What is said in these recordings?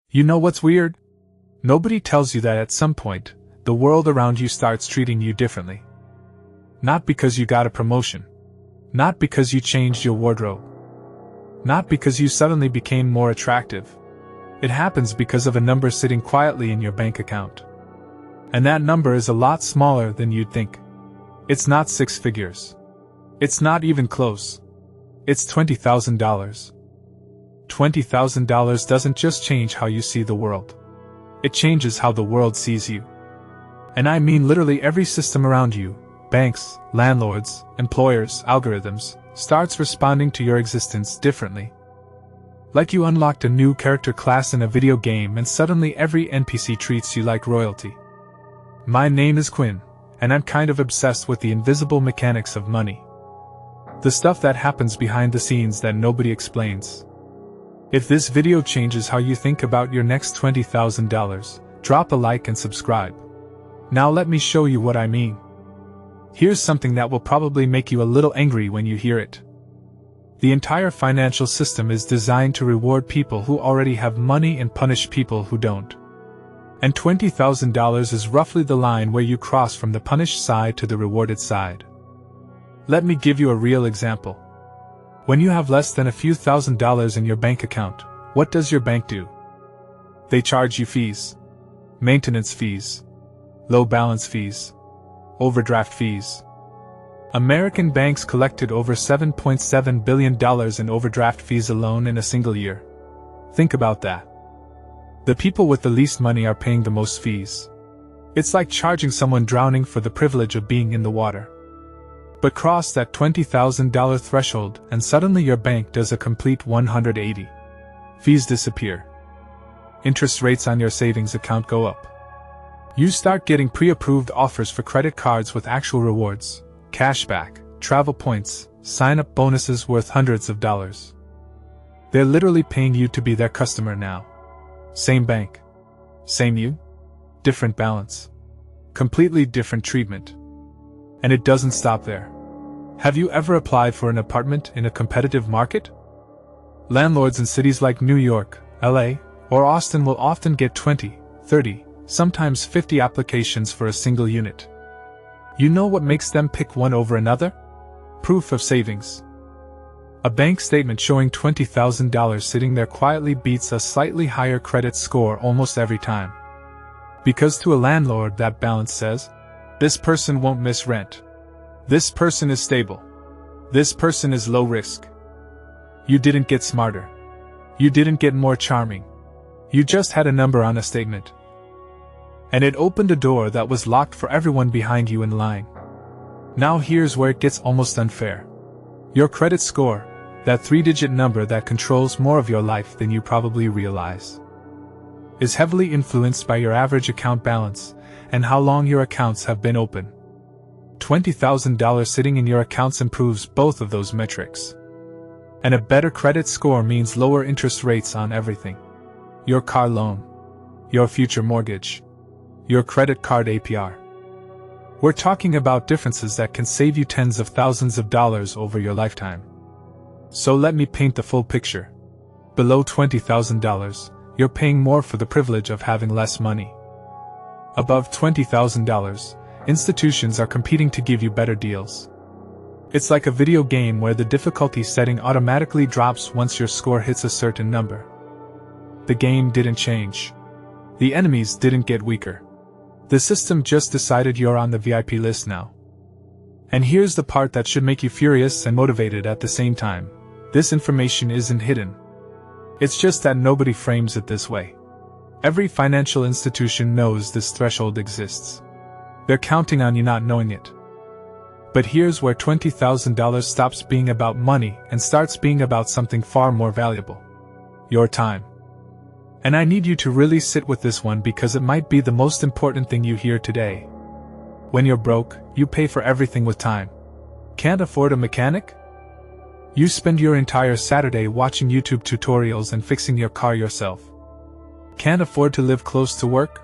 You know what's weird? Nobody tells you that at some point, the world around you starts treating you differently. Not because you got a promotion. Not because you changed your wardrobe. Not because you suddenly became more attractive. It happens because of a number sitting quietly in your bank account. And that number is a lot smaller than you'd think. It's not 6 figures. It's not even close. It's $20,000. $20,000 doesn't just change how you see the world. It changes how the world sees you. And I mean literally every system around you, banks, landlords, employers, algorithms, starts responding to your existence differently. Like you unlocked a new character class in a video game and suddenly every NPC treats you like royalty. My name is Quinn, and I'm kind of obsessed with the invisible mechanics of money. The stuff that happens behind the scenes that nobody explains. If this video changes how you think about your next $20,000, drop a like and subscribe. Now let me show you what I mean. Here's something that will probably make you a little angry when you hear it. The entire financial system is designed to reward people who already have money and punish people who don't. And $20,000 is roughly the line where you cross from the punished side to the rewarded side. Let me give you a real example. When you have less than a few $1,000s in your bank account, what does your bank do? They charge you fees. Maintenance fees. Low balance fees. Overdraft fees. American banks collected over $7.7 billion in overdraft fees alone in a single year. Think about that. The people with the least money are paying the most fees. It's like charging someone drowning for the privilege of being in the water. But cross that $20,000 threshold and suddenly your bank does a complete 180. Fees disappear. Interest rates on your savings account go up. You start getting pre-approved offers for credit cards with actual rewards, cashback, travel points, sign-up bonuses worth hundreds of dollars. They're literally paying you to be their customer now. Same bank. Same you. Different balance. Completely different treatment. And it doesn't stop there. Have you ever applied for an apartment in a competitive market? Landlords in cities like New York, LA, or Austin will often get 20, 30, sometimes 50 applications for a single unit. You know what makes them pick one over another? Proof of savings. A bank statement showing $20,000 sitting there quietly beats a slightly higher credit score almost every time. Because to a landlord that balance says, this person won't miss rent. This person is stable. This person is low risk. You didn't get smarter. You didn't get more charming. You just had a number on a statement. And it opened a door that was locked for everyone behind you in line. Now here's where it gets almost unfair. Your credit score, that 3-digit number that controls more of your life than you probably realize, is heavily influenced by your average account balance and how long your accounts have been open. $20,000 sitting in your accounts improves both of those metrics. And a better credit score means lower interest rates on everything. Your car loan. Your future mortgage. Your credit card APR. We're talking about differences that can save you tens of thousands of dollars over your lifetime. So let me paint the full picture. Below $20,000, you're paying more for the privilege of having less money. Above $20,000, institutions are competing to give you better deals. It's like a video game where the difficulty setting automatically drops once your score hits a certain number. The game didn't change. The enemies didn't get weaker. The system just decided you're on the VIP list now. And here's the part that should make you furious and motivated at the same time. This information isn't hidden. It's just that nobody frames it this way. Every financial institution knows this threshold exists. They're counting on you not knowing it. But here's where $20,000 stops being about money and starts being about something far more valuable. Your time. And I need you to really sit with this one because it might be the most important thing you hear today. When you're broke, you pay for everything with time. Can't afford a mechanic? You spend your entire Saturday watching YouTube tutorials and fixing your car yourself. Can't afford to live close to work?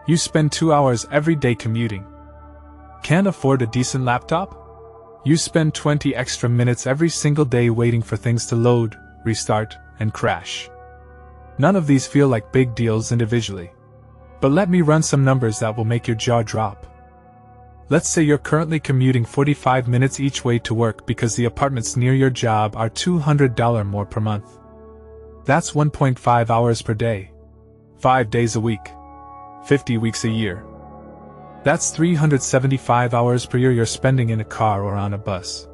You spend 2 hours every day commuting. Can't afford a decent laptop? You spend 20 extra minutes every single day waiting for things to load, restart, and crash. None of these feel like big deals individually. But let me run some numbers that will make your jaw drop. Let's say you're currently commuting 45 minutes each way to work because the apartments near your job are $200 more per month. That's 1.5 hours per day. 5 days a week. 50 weeks a year. That's 375 hours per year you're spending in a car or on a bus.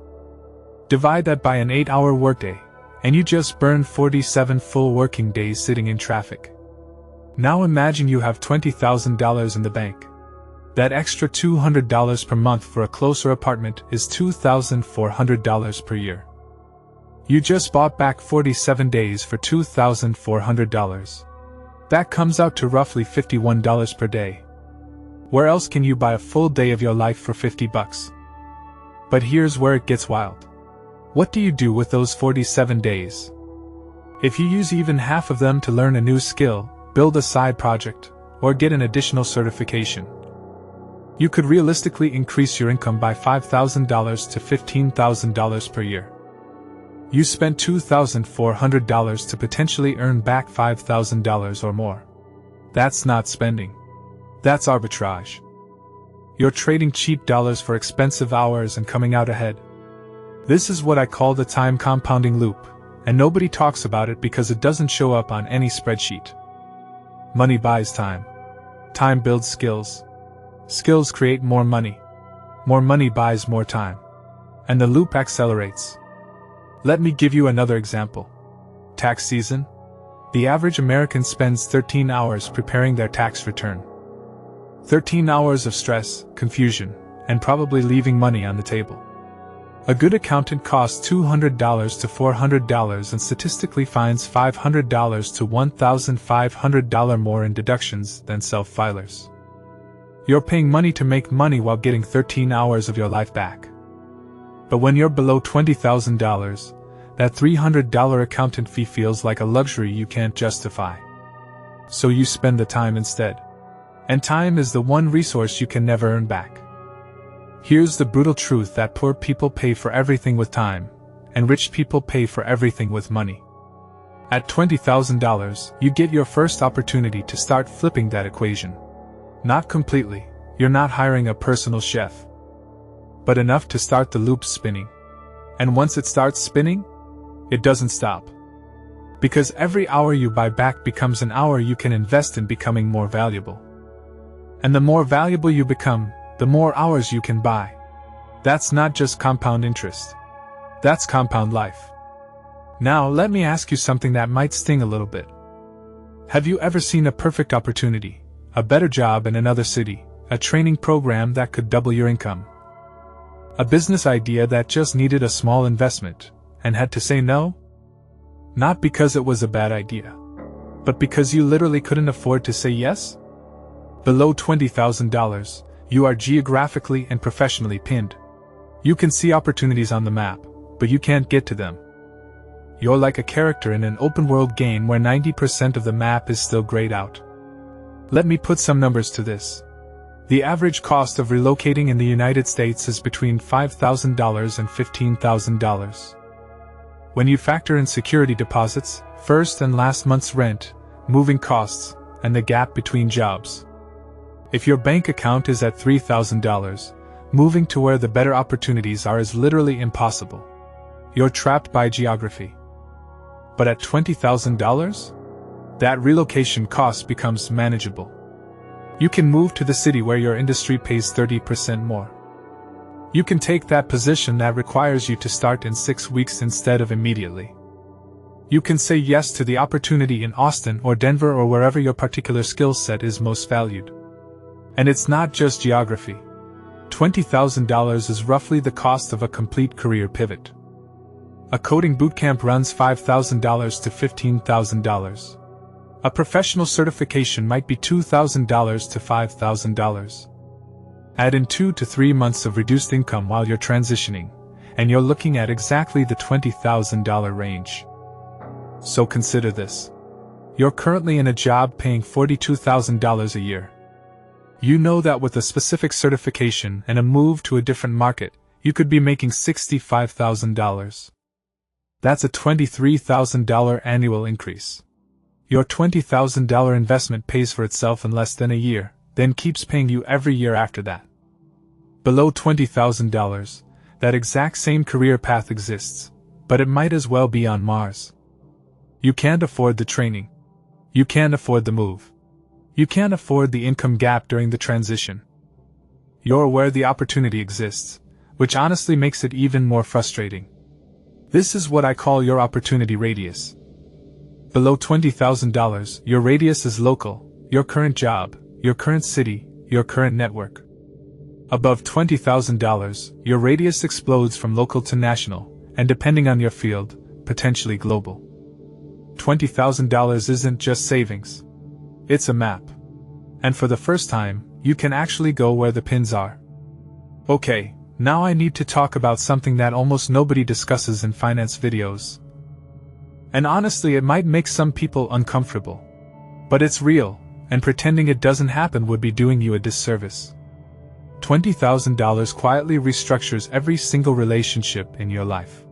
Divide that by an 8-hour workday, and you just burned 47 full working days sitting in traffic. Now imagine you have $20,000 in the bank. That extra $200 per month for a closer apartment is $2,400 per year. You just bought back 47 days for $2,400. That comes out to roughly $51 per day. Where else can you buy a full day of your life for $50? But here's where it gets wild. What do you do with those 47 days? If you use even half of them to learn a new skill, build a side project, or get an additional certification, you could realistically increase your income by $5,000 to $15,000 per year. You spent $2,400 to potentially earn back $5,000 or more. That's not spending. That's arbitrage. You're trading cheap dollars for expensive hours and coming out ahead. This is what I call the time compounding loop, and nobody talks about it because it doesn't show up on any spreadsheet. Money buys time. Time builds skills. Skills create more money. More money buys more time. And the loop accelerates. Let me give you another example. Tax season. The average American spends 13 hours preparing their tax return. 13 hours of stress, confusion, and probably leaving money on the table. A good accountant costs $200 to $400 and statistically finds $500 to $1,500 more in deductions than self-filers. You're paying money to make money while getting 13 hours of your life back. But when you're below $20,000, that $300 accountant fee feels like a luxury you can't justify. So you spend the time instead. And time is the one resource you can never earn back. Here's the brutal truth that poor people pay for everything with time, and rich people pay for everything with money. At $20,000, you get your first opportunity to start flipping that equation. Not completely, you're not hiring a personal chef. But enough to start the loop spinning. And once it starts spinning, it doesn't stop. Because every hour you buy back becomes an hour you can invest in becoming more valuable. And the more valuable you become, the more hours you can buy. That's not just compound interest. That's compound life. Now let me ask you something that might sting a little bit. Have you ever seen a perfect opportunity, a better job in another city, a training program that could double your income? A business idea that just needed a small investment, and had to say no? Not because it was a bad idea, but because you literally couldn't afford to say yes? Below $20,000, you are geographically and professionally pinned. You can see opportunities on the map, but you can't get to them. You're like a character in an open-world game where 90% of the map is still grayed out. Let me put some numbers to this. The average cost of relocating in the United States is between $5,000 and $15,000. When you factor in security deposits, first and last month's rent, moving costs, and the gap between jobs. If your bank account is at $3,000, moving to where the better opportunities are is literally impossible. You're trapped by geography. But at $20,000? That relocation cost becomes manageable. You can move to the city where your industry pays 30% more. You can take that position that requires you to start in 6 weeks instead of immediately. You can say yes to the opportunity in Austin or Denver or wherever your particular skill set is most valued. And it's not just geography. $20,000 is roughly the cost of a complete career pivot. A coding bootcamp runs $5,000 to $15,000. A professional certification might be $2,000 to $5,000. Add in 2 to 3 months of reduced income while you're transitioning, and you're looking at exactly the $20,000 range. So consider this. You're currently in a job paying $42,000 a year. You know that with a specific certification and a move to a different market, you could be making $65,000. That's a $23,000 annual increase. Your $20,000 investment pays for itself in less than a year, then keeps paying you every year after that. Below $20,000, that exact same career path exists, but it might as well be on Mars. You can't afford the training. You can't afford the move. You can't afford the income gap during the transition. You're aware the opportunity exists, which honestly makes it even more frustrating. This is what I call your opportunity radius. Below $20,000, your radius is local, your current job, your current city, your current network. Above $20,000, your radius explodes from local to national, and depending on your field, potentially global. $20,000 isn't just savings. It's a map. And for the first time, you can actually go where the pins are. Okay, now I need to talk about something that almost nobody discusses in finance videos. And honestly, it might make some people uncomfortable. But it's real, and pretending it doesn't happen would be doing you a disservice. $20,000 quietly restructures every single relationship in your life.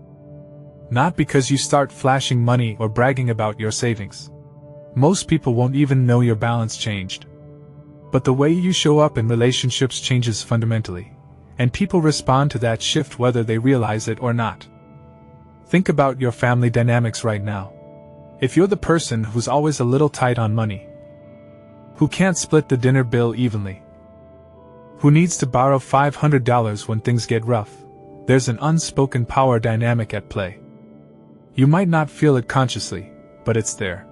Not because you start flashing money or bragging about your savings. Most people won't even know your balance changed. But the way you show up in relationships changes fundamentally, and people respond to that shift whether they realize it or not. Think about your family dynamics right now. If you're the person who's always a little tight on money, who can't split the dinner bill evenly, who needs to borrow $500 when things get rough, there's an unspoken power dynamic at play. You might not feel it consciously, but it's there.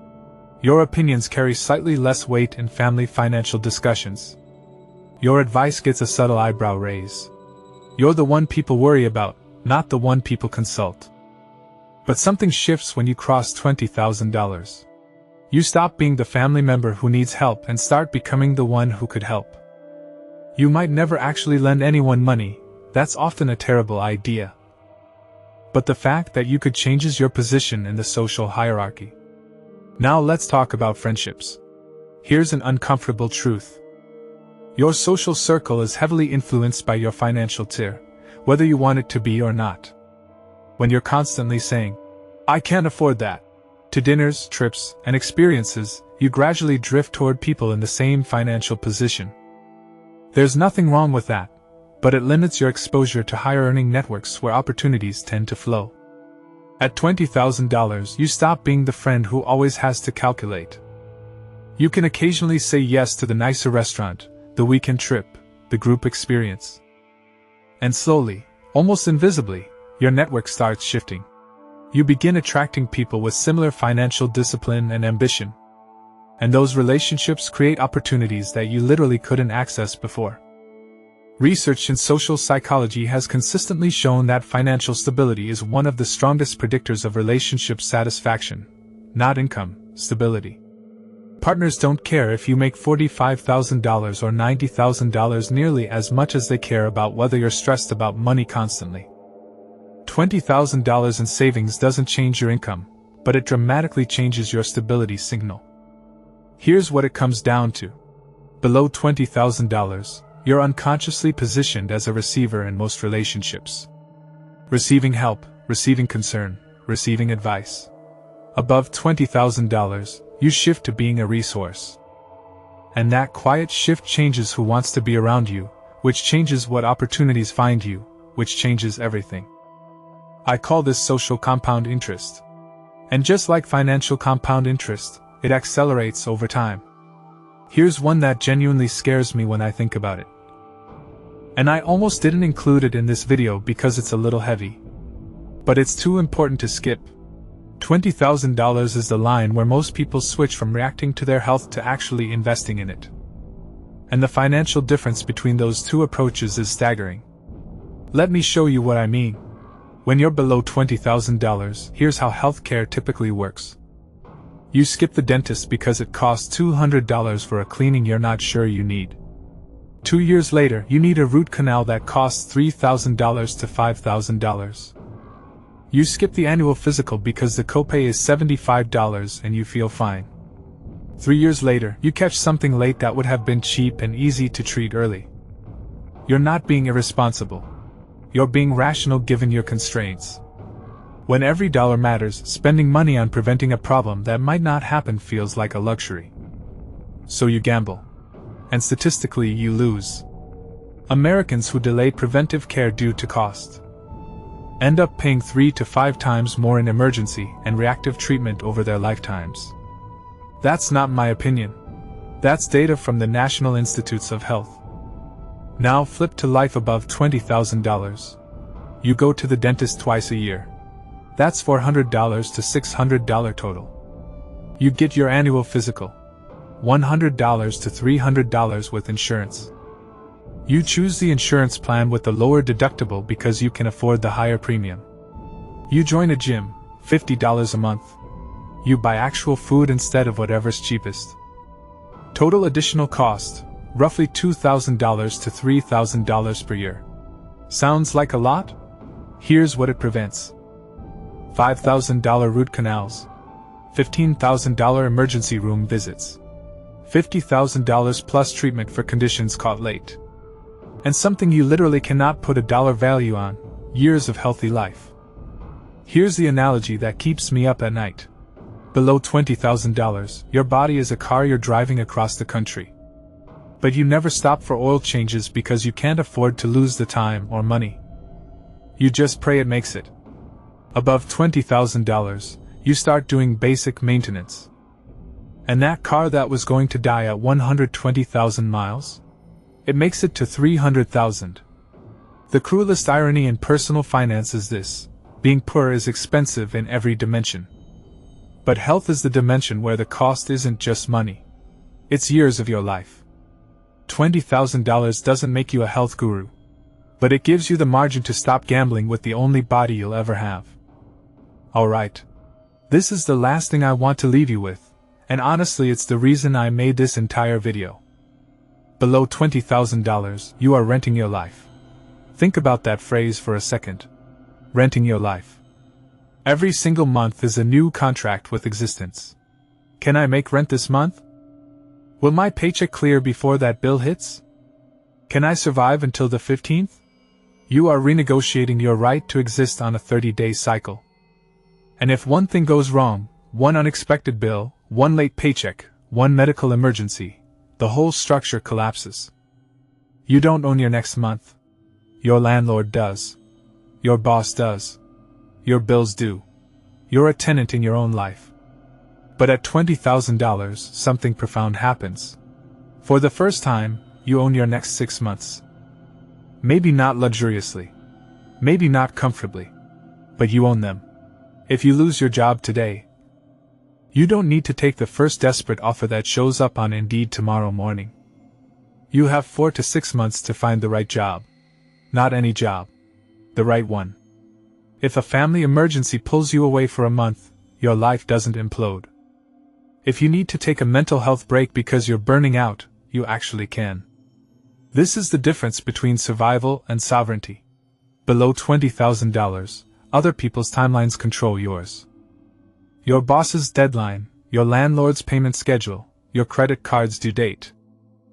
Your opinions carry slightly less weight in family financial discussions. Your advice gets a subtle eyebrow raise. You're the one people worry about, not the one people consult. But something shifts when you cross $20,000. You stop being the family member who needs help and start becoming the one who could help. You might never actually lend anyone money, that's often a terrible idea. But the fact that you could changes your position in the social hierarchy. Now let's talk about friendships. Here's an uncomfortable truth. Your social circle is heavily influenced by your financial tier, whether you want it to be or not. When you're constantly saying, "I can't afford that," to dinners, trips, and experiences, you gradually drift toward people in the same financial position. There's nothing wrong with that, but it limits your exposure to higher-earning networks where opportunities tend to flow. At $20,000, you stop being the friend who always has to calculate. You can occasionally say yes to the nicer restaurant, the weekend trip, the group experience. And slowly, almost invisibly, your network starts shifting. You begin attracting people with similar financial discipline and ambition. And those relationships create opportunities that you literally couldn't access before. Research in social psychology has consistently shown that financial stability is one of the strongest predictors of relationship satisfaction, not income stability. Partners don't care if you make $45,000 or $90,000 nearly as much as they care about whether you're stressed about money constantly. $20,000 in savings doesn't change your income, but it dramatically changes your stability signal. Here's what it comes down to. Below $20,000, you're unconsciously positioned as a receiver in most relationships. Receiving help, receiving concern, receiving advice. Above $20,000, you shift to being a resource. And that quiet shift changes who wants to be around you, which changes what opportunities find you, which changes everything. I call this social compound interest. And just like financial compound interest, it accelerates over time. Here's one that genuinely scares me when I think about it. And I almost didn't include it in this video because it's a little heavy. But it's too important to skip. $20,000 is the line where most people switch from reacting to their health to actually investing in it. And the financial difference between those two approaches is staggering. Let me show you what I mean. When you're below $20,000, here's how healthcare typically works. You skip the dentist because it costs $200 for a cleaning you're not sure you need. 2 years later, you need a root canal that costs $3,000 to $5,000. You skip the annual physical because the copay is $75 and you feel fine. 3 years later, you catch something late that would have been cheap and easy to treat early. You're not being irresponsible. You're being rational given your constraints. When every dollar matters, spending money on preventing a problem that might not happen feels like a luxury. So you gamble. And statistically, you lose. Americans who delay preventive care due to cost end up paying 3 to 5 times more in emergency and reactive treatment over their lifetimes. That's not my opinion. That's data from the National Institutes of Health. Now flip to life above $20,000. You go to the dentist twice a year. That's $400 to $600 total. You get your annual physical. $100 to $300 with insurance. You choose the insurance plan with the lower deductible because you can afford the higher premium. You join a gym, $50 a month. You buy actual food instead of whatever's cheapest. Total additional cost, roughly $2,000 to $3,000 per year. Sounds like a lot? Here's what it prevents. $5,000 root canals, $15,000 emergency room visits, $50,000 plus treatment for conditions caught late. And something you literally cannot put a dollar value on, years of healthy life. Here's the analogy that keeps me up at night. Below $20,000, your body is a car you're driving across the country. But you never stop for oil changes because you can't afford to lose the time or money. You just pray it makes it. Above $20,000, you start doing basic maintenance. And that car that was going to die at 120,000 miles? It makes it to 300,000. The cruelest irony in personal finance is this: being poor is expensive in every dimension. But health is the dimension where the cost isn't just money. It's years of your life. $20,000 doesn't make you a health guru, but it gives you the margin to stop gambling with the only body you'll ever have. Alright. This is the last thing I want to leave you with, and honestly it's the reason I made this entire video. Below $20,000, you are renting your life. Think about that phrase for a second. Renting your life. Every single month is a new contract with existence. Can I make rent this month? Will my paycheck clear before that bill hits? Can I survive until the 15th? You are renegotiating your right to exist on a 30-day cycle. And if one thing goes wrong, one unexpected bill, one late paycheck, one medical emergency, the whole structure collapses. You don't own your next month. Your landlord does. Your boss does. Your bills do. You're a tenant in your own life. But at $20,000, something profound happens. For the first time, you own your next 6 months. Maybe not luxuriously. Maybe not comfortably. But you own them. If you lose your job today, you don't need to take the first desperate offer that shows up on Indeed tomorrow morning. You have 4 to 6 months to find the right job. Not any job. The right one. If a family emergency pulls you away for a month, your life doesn't implode. If you need to take a mental health break because you're burning out, you actually can. This is the difference between survival and sovereignty. Below $20,000, other people's timelines control yours. Your boss's deadline, your landlord's payment schedule, your credit card's due date.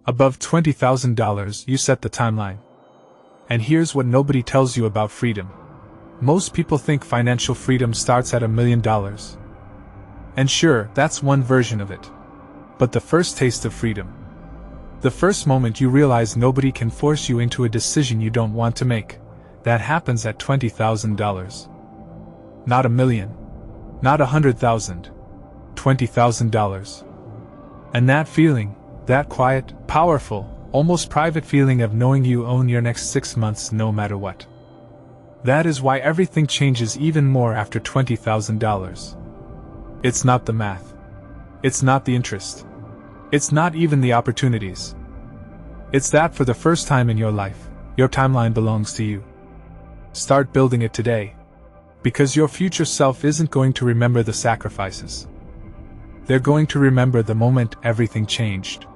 Above $20,000, you set the timeline. And here's what nobody tells you about freedom. Most people think financial freedom starts at $1 million. And sure, that's one version of it. But the first taste of freedom. The first moment you realize nobody can force you into a decision you don't want to make, that happens at $20,000. Not $1 million. Not $100,000. $20,000. And that feeling, that quiet, powerful, almost private feeling of knowing you own your next 6 months no matter what. That is why everything changes even more after $20,000. It's not the math. It's not the interest. It's not even the opportunities. It's that for the first time in your life, your timeline belongs to you. Start building it today. Because your future self isn't going to remember the sacrifices. They're going to remember the moment everything changed.